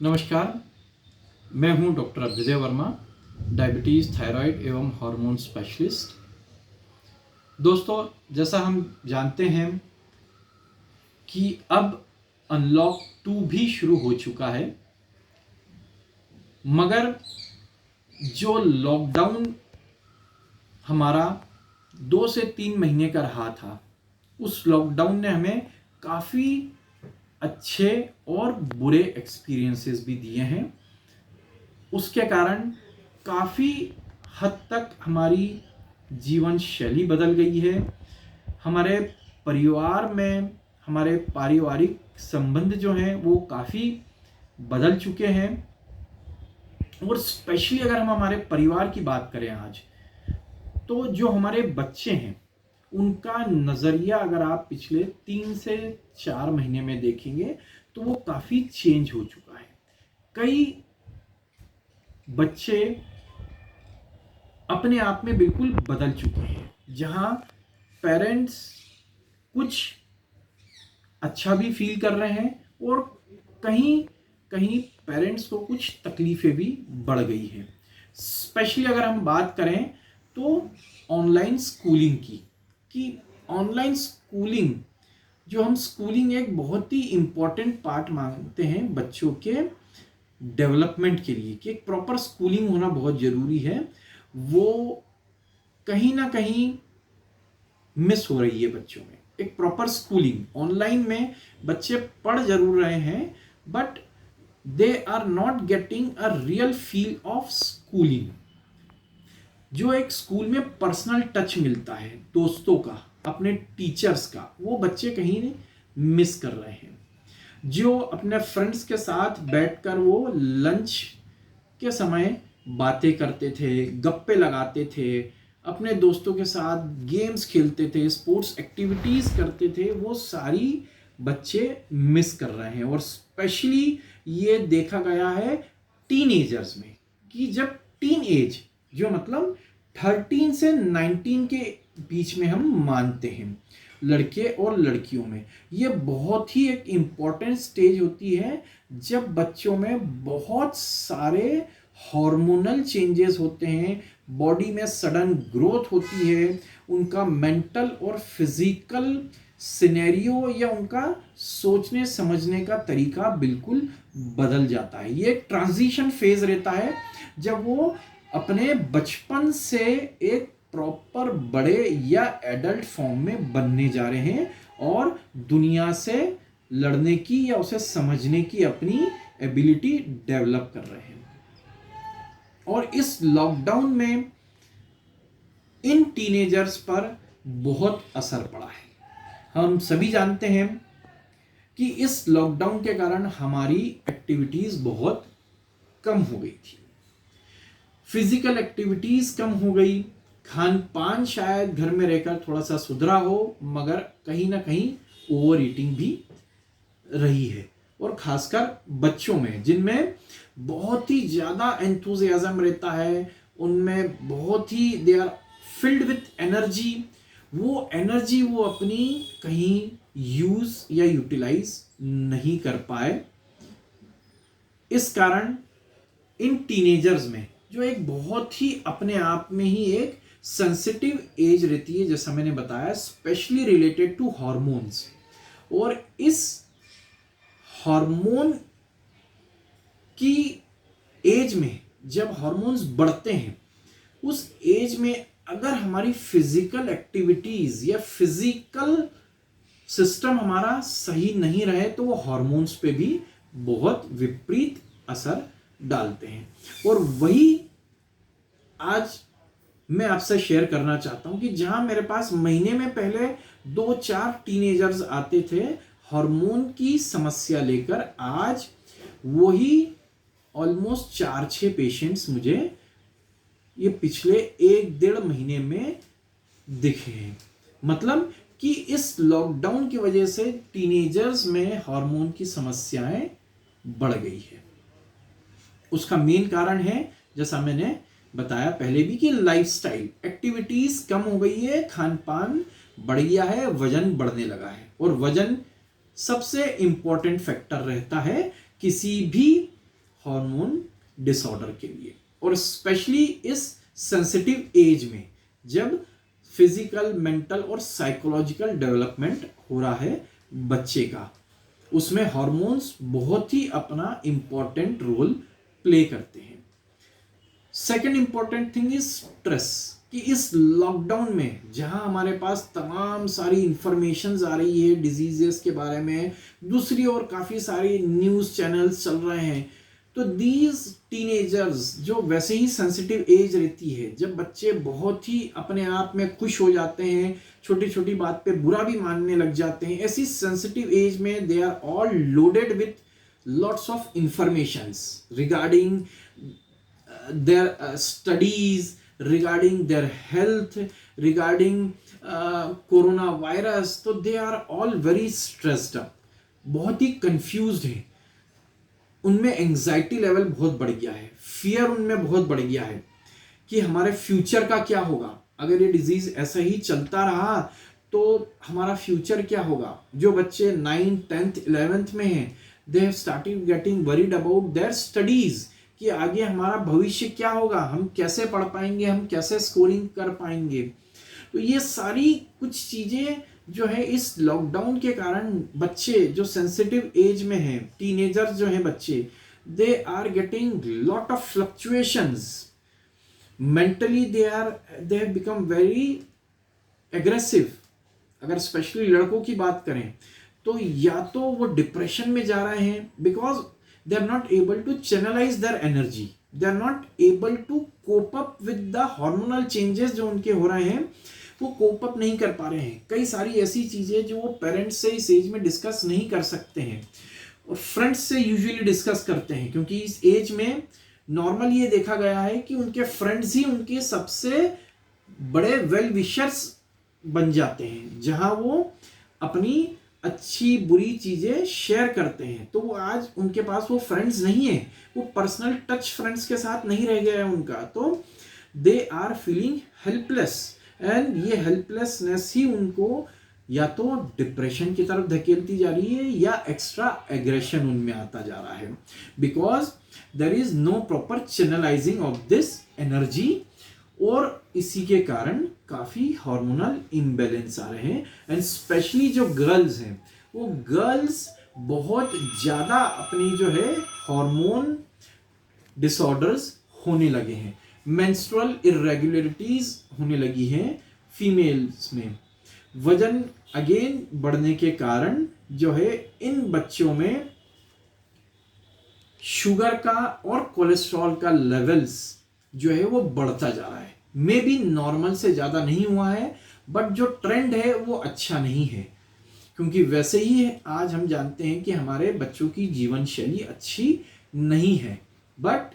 नमस्कार, मैं हूं डॉक्टर विजय वर्मा, डायबिटीज़, थायराइड एवं हार्मोन स्पेशलिस्ट। दोस्तों, जैसा हम जानते हैं कि अब अनलॉक 2 भी शुरू हो चुका है, मगर जो लॉकडाउन हमारा 2 से 3 महीने का रहा था, उस लॉकडाउन ने हमें काफ़ी अच्छे और बुरे एक्सपीरियंसेस भी दिए हैं। उसके कारण काफ़ी हद तक हमारी जीवन शैली बदल गई है। हमारे परिवार में हमारे पारिवारिक संबंध जो हैं वो काफ़ी बदल चुके हैं। और स्पेशली अगर हम हमारे परिवार की बात करें आज, तो जो हमारे बच्चे हैं उनका नज़रिया अगर आप पिछले 3 से 4 महीने में देखेंगे तो वो काफ़ी चेंज हो चुका है। कई बच्चे अपने आप में बिल्कुल बदल चुके हैं, जहां पेरेंट्स कुछ अच्छा भी फील कर रहे हैं और कहीं कहीं पेरेंट्स को कुछ तकलीफें भी बढ़ गई हैं। स्पेशली अगर हम बात करें तो ऑनलाइन स्कूलिंग की, कि ऑनलाइन स्कूलिंग जो हम स्कूलिंग एक बहुत ही इम्पॉर्टेंट पार्ट मानते हैं बच्चों के डेवलपमेंट के लिए, कि एक प्रॉपर स्कूलिंग होना बहुत ज़रूरी है, वो कहीं ना कहीं मिस हो रही है बच्चों में। एक प्रॉपर स्कूलिंग ऑनलाइन में बच्चे पढ़ जरूर रहे हैं, but they are not getting a real feel of schooling. जो एक स्कूल में पर्सनल टच मिलता है दोस्तों का, अपने टीचर्स का, वो बच्चे कहीं मिस कर रहे हैं। जो अपने फ्रेंड्स के साथ बैठकर वो लंच के समय बातें करते थे, गप्पे लगाते थे, अपने दोस्तों के साथ गेम्स खेलते थे, स्पोर्ट्स एक्टिविटीज़ करते थे, वो सारी बच्चे मिस कर रहे हैं। और स्पेशली ये देखा गया है टीनेजर्स में, कि जब टीन एज जो मतलब 13 से 19 के बीच में हम मानते हैं लड़के और लड़कियों में, ये बहुत ही एक इम्पॉर्टेंट स्टेज होती है जब बच्चों में बहुत सारे हार्मोनल चेंजेस होते हैं, बॉडी में सडन ग्रोथ होती है, उनका मेंटल और फिजिकल सिनेरियो या उनका सोचने समझने का तरीका बिल्कुल बदल जाता है। ये एक ट्रांजिशन फेज रहता है जब वो अपने बचपन से एक प्रॉपर बड़े या एडल्ट फॉर्म में बनने जा रहे हैं और दुनिया से लड़ने की या उसे समझने की अपनी एबिलिटी डेवलप कर रहे हैं। और इस लॉकडाउन में इन टीनेजर्स पर बहुत असर पड़ा है। हम सभी जानते हैं कि इस लॉकडाउन के कारण हमारी एक्टिविटीज बहुत कम हो गई थी, फिजिकल एक्टिविटीज कम हो गई, खान पान शायद घर में रहकर थोड़ा सा सुधरा हो, मगर कहीं ना कहीं ओवर ईटिंग भी रही है। और खासकर बच्चों में, जिनमें बहुत ही ज़्यादा एंथुजियाज्म रहता है, उनमें बहुत ही they are filled with energy, वो एनर्जी वो अपनी कहीं यूज़ या यूटिलाइज नहीं कर पाए। इस कारण इन टीनेजर्स में जो एक बहुत ही अपने आप में ही एक सेंसिटिव एज रहती है, जैसा मैंने बताया, स्पेशली रिलेटेड टू हार्मोन्स, और इस हार्मोन की एज में जब हार्मोन्स बढ़ते हैं, उस एज में अगर हमारी फिजिकल एक्टिविटीज या फिजिकल सिस्टम हमारा सही नहीं रहे तो वो हार्मोन्स पे भी बहुत विपरीत असर डालते हैं। और वही आज मैं आपसे शेयर करना चाहता हूं कि जहां मेरे पास महीने में पहले 2-4 टीनेजर्स आते थे हार्मोन की समस्या लेकर, आज वही ऑलमोस्ट 4-6 पेशेंट्स मुझे ये पिछले 1-1.5 महीने में दिखे हैं। मतलब कि इस लॉकडाउन की वजह से टीनेजर्स में हार्मोन की समस्याएं बढ़ गई है। उसका मेन कारण है, जैसा मैंने बताया पहले भी, कि लाइफस्टाइल एक्टिविटीज कम हो गई है, खान पान बढ़ गया है, वजन बढ़ने लगा है। और वजन सबसे इंपॉर्टेंट फैक्टर रहता है किसी भी हार्मोन डिसऑर्डर के लिए, और स्पेशली इस सेंसिटिव एज में जब फिजिकल, मेंटल और साइकोलॉजिकल डेवलपमेंट हो रहा है बच्चे का, उसमें हार्मोन्स बहुत ही अपना इंपॉर्टेंट रोल प्ले करते हैं। Second important thing is stress, कि इस लॉकडाउन में जहां हमारे पास तमाम सारी इंफॉर्मेशन आ रही है डिजीजेस के बारे में, दूसरी ओर काफ़ी सारी न्यूज़ चैनल्स चल रहे हैं, तो दीज टीनेजर्स जो वैसे ही सेंसिटिव एज रहती है, जब बच्चे बहुत ही अपने आप में खुश हो जाते हैं, छोटी छोटी बात पे बुरा भी मानने लग जाते हैं, ऐसी सेंसिटिव एज में they are all loaded with lots of informations regarding their studies, regarding their health, regarding coronavirus, तो they are all very stressed up, बहुत ही confused है, उनमें एंजाइटी लेवल बहुत बढ़ गया है, फियर उनमें बहुत बढ़ गया है कि हमारे फ्यूचर का क्या होगा, अगर ये डिजीज ऐसा ही चलता रहा तो हमारा फ्यूचर क्या होगा। जो बच्चे 9th, 10th, 11th में हैं, they have started getting worried about their studies, कि आगे हमारा भविष्य क्या होगा, हम कैसे पढ़ पाएंगे, हम कैसे स्कोरिंग कर पाएंगे। तो ये सारी कुछ चीजें जो है इस लॉकडाउन के कारण बच्चे जो सेंसिटिव एज में हैं, टीनेजर्स जो हैं बच्चे, they are getting lot of fluctuations mentally, they have become very aggressive. अगर स्पेशली लड़कों की बात करें तो या तो वो डिप्रेशन में जा रहे हैं because they are not able to channelize their energy, they are not able to cope up with the hormonal changes जो उनके हो रहे हैं, वो कोप अप नहीं कर पा रहे हैं। कई सारी ऐसी चीजें जो वो पेरेंट्स से इस एज में डिस्कस नहीं कर सकते हैं और फ्रेंड्स से यूजुअली डिस्कस करते हैं, क्योंकि इस एज में नॉर्मल ये देखा गया है कि उनके फ्रेंड्स ही उनके सबसे बड़े वेल विशर्स बन जाते हैं, जहां वो अपनी अच्छी बुरी चीजें शेयर करते हैं। तो वो आज उनके पास वो फ्रेंड्स नहीं है, वो पर्सनल टच फ्रेंड्स के साथ नहीं रह गया है उनका, तो they are feeling helpless, and ये हेल्पलेसनेस ही उनको या तो डिप्रेशन की तरफ धकेलती जा रही है या एक्स्ट्रा एग्रेशन उनमें आता जा रहा है, because there is no proper channelizing of this energy, और इसी के कारण काफी हार्मोनल इम्बैलेंस आ रहे हैं। एंड स्पेशली जो गर्ल्स हैं, वो गर्ल्स बहुत ज्यादा अपनी जो है हार्मोन डिसऑर्डर्स होने लगे हैं, मेंस्ट्रुअल इरेगुलरिटीज होने लगी हैं फीमेल्स में। वजन अगेन बढ़ने के कारण जो है इन बच्चों में शुगर का और कोलेस्ट्रॉल का लेवल्स जो है वो बढ़ता जा रहा है। मे बी नॉर्मल से ज्यादा नहीं हुआ है, बट जो ट्रेंड है वो अच्छा नहीं है, क्योंकि वैसे ही आज हम जानते हैं कि हमारे बच्चों की जीवन शैली अच्छी नहीं है, बट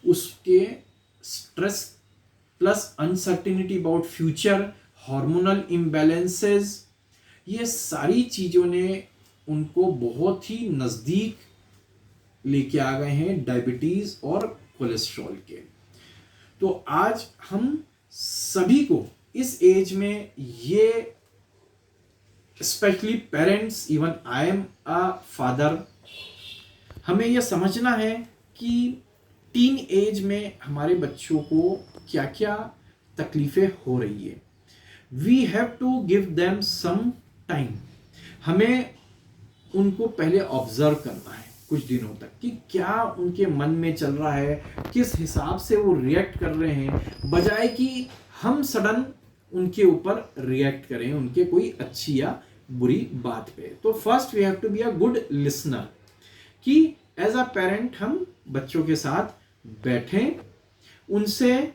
उसके stress plus uncertainty about future, hormonal imbalances, ये सारी चीजों ने उनको बहुत ही नजदीक लेके आ गए हैं डायबिटीज और कोलेस्ट्रॉल के। तो आज हम सभी को इस एज में ये specially parents, even I am a father, हमें यह समझना है कि टीन एज में हमारे बच्चों को क्या क्या तकलीफें हो रही है। We have to give them some time, हमें उनको पहले ऑब्जर्व करना है कुछ दिनों तक कि क्या उनके मन में चल रहा है, किस हिसाब से वो रिएक्ट कर रहे हैं, बजाय कि हम सडन उनके ऊपर रिएक्ट करें उनके कोई अच्छी या बुरी बात पे। तो first we have to be a good listener, कि एज अ पेरेंट हम बच्चों के साथ बैठें, उनसे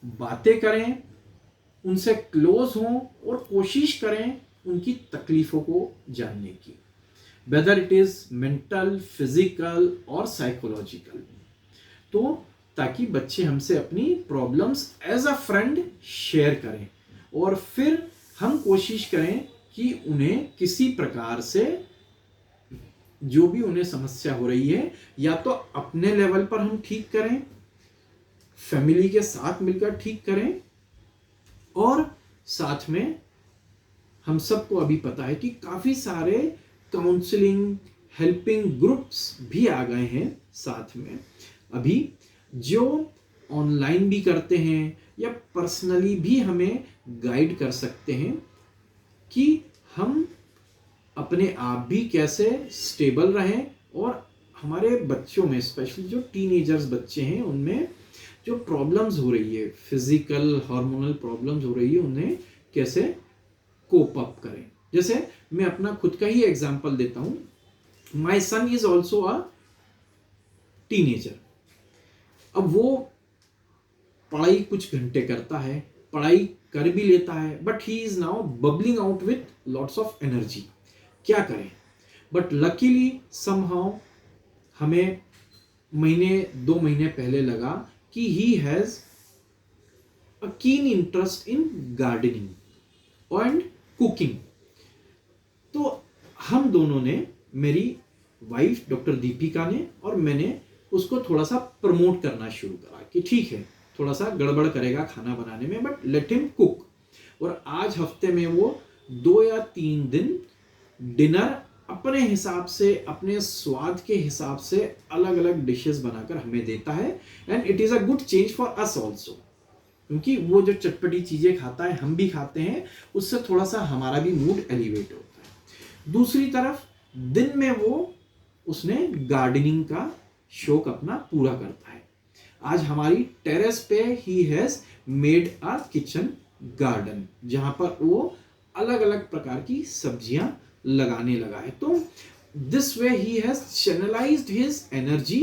बातें करें, उनसे क्लोज हों और कोशिश करें उनकी तकलीफों को जानने की, whether it is mental, physical और साइकोलॉजिकल। तो ताकि बच्चे हमसे अपनी problems as a friend share करें और फिर हम कोशिश करें कि उन्हें किसी प्रकार से जो भी उन्हें समस्या हो रही है या तो अपने लेवल पर हम ठीक करें, फैमिली के साथ मिलकर ठीक करें, और साथ में हम सबको अभी पता है कि काफी सारे काउंसलिंग, हेल्पिंग ग्रुप्स भी आ गए हैं साथ में अभी, जो ऑनलाइन भी करते हैं या पर्सनली भी हमें गाइड कर सकते हैं कि हम अपने आप भी कैसे स्टेबल रहें और हमारे बच्चों में, स्पेशली जो टीनेजर्स बच्चे हैं, उनमें जो प्रॉब्लम्स हो रही है, फिजिकल हार्मोनल प्रॉब्लम्स हो रही है, उन्हें कैसे कोप अप करें। जैसे मैं अपना खुद का ही एग्जांपल देता हूं। My son is also a teenager. अब वो पढ़ाई कुछ घंटे करता है, पढ़ाई कर भी लेता है, but he is now bubbling out with lots of energy. क्या करें? बट लकीली समहाउ हमें महीने 2 महीने पहले लगा कि he has a keen interest in gardening and cooking. तो हम दोनों ने, मेरी वाइफ डॉक्टर दीपिका ने और मैंने, उसको थोड़ा सा प्रमोट करना शुरू करा कि ठीक है, थोड़ा सा गड़बड़ करेगा खाना बनाने में, बट लेट हिम कुक। और आज हफ्ते में वो 2 या 3 दिन डिनर अपने हिसाब से, अपने स्वाद के हिसाब से अलग अलग डिशेस बनाकर हमें देता है। And it is a good change for us also, क्योंकि वो जो चटपटी चीजें खाता है, हम भी खाते हैं, उससे थोड़ा सा हमारा भी मूड एलिवेट होता है। दूसरी तरफ दिन में उसने गार्डनिंग का शौक अपना पूरा करता है। आज हमारी टेरेस पे he has made a kitchen garden, जहां पर वो अलग अलग प्रकार की सब्जियां लगाने लगा है। तो this way he has channelized his energy,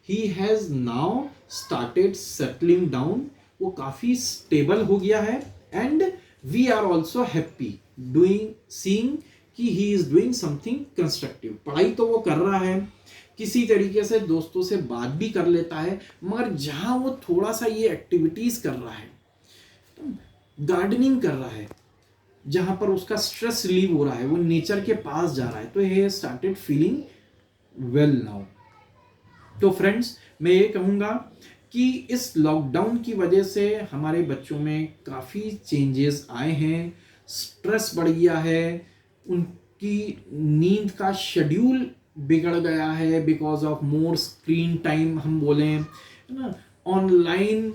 he has now started settling down. वो काफी स्टेबल हो गया है and we are also happy doing seeing कि he is doing something constructive. पढ़ाई तो वो कर रहा है, किसी तरीके से दोस्तों से बात भी कर लेता है, मगर जहां वो थोड़ा सा ये एक्टिविटीज कर रहा है, तो गार्डनिंग कर रहा है, जहां पर उसका स्ट्रेस रिलीव हो रहा है, वो नेचर के पास जा रहा है, तो he started feeling well now. तो फ्रेंड्स, मैं ये कहूंगा कि इस लॉकडाउन की वजह से हमारे बच्चों में काफ़ी चेंजेस आए हैं, स्ट्रेस बढ़ गया है, उनकी नींद का शेड्यूल बिगड़ गया है because of more screen time, हम बोलें, है ना, ऑनलाइन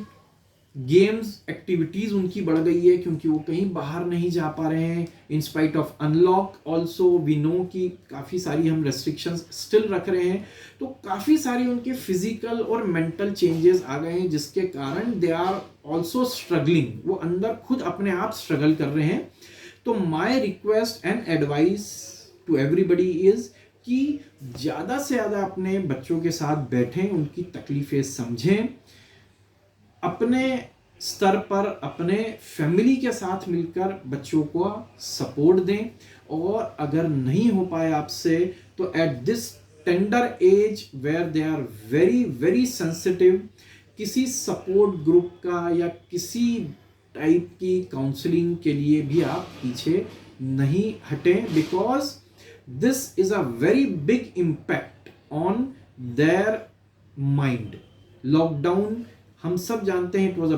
गेम्स एक्टिविटीज उनकी बढ़ गई है क्योंकि वो कहीं बाहर नहीं जा पा रहे हैं। In spite of unlock also we know कि काफ़ी सारी हम रेस्ट्रिक्शंस स्टिल रख रहे हैं, तो काफ़ी सारी उनके फिजिकल और मेंटल चेंजेस आ गए हैं, जिसके कारण दे आर ऑल्सो स्ट्रगलिंग, वो अंदर खुद अपने आप स्ट्रगल कर रहे हैं। तो my request and advice to everybody is कि ज़्यादा से ज़्यादा अपने बच्चों के साथ बैठें, उनकी तकलीफ़ें समझें, अपने स्तर पर अपने फैमिली के साथ मिलकर बच्चों को सपोर्ट दें, और अगर नहीं हो पाए आपसे तो at this tender age where they are very very sensitive, किसी सपोर्ट ग्रुप का या किसी टाइप की काउंसलिंग के लिए भी आप पीछे नहीं हटें, because this is a very big impact on their mind. Lockdown हम सब जानते हैं it was a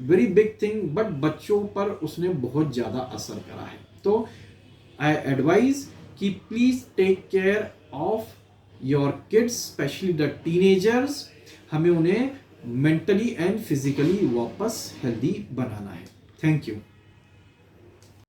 very big thing, but बच्चों पर उसने बहुत ज़्यादा असर करा है। तो आई एडवाइज कि please take care of your kids, specially the teenagers. हमें उन्हें मेंटली एंड फिजिकली वापस हेल्दी बनाना है। Thank you.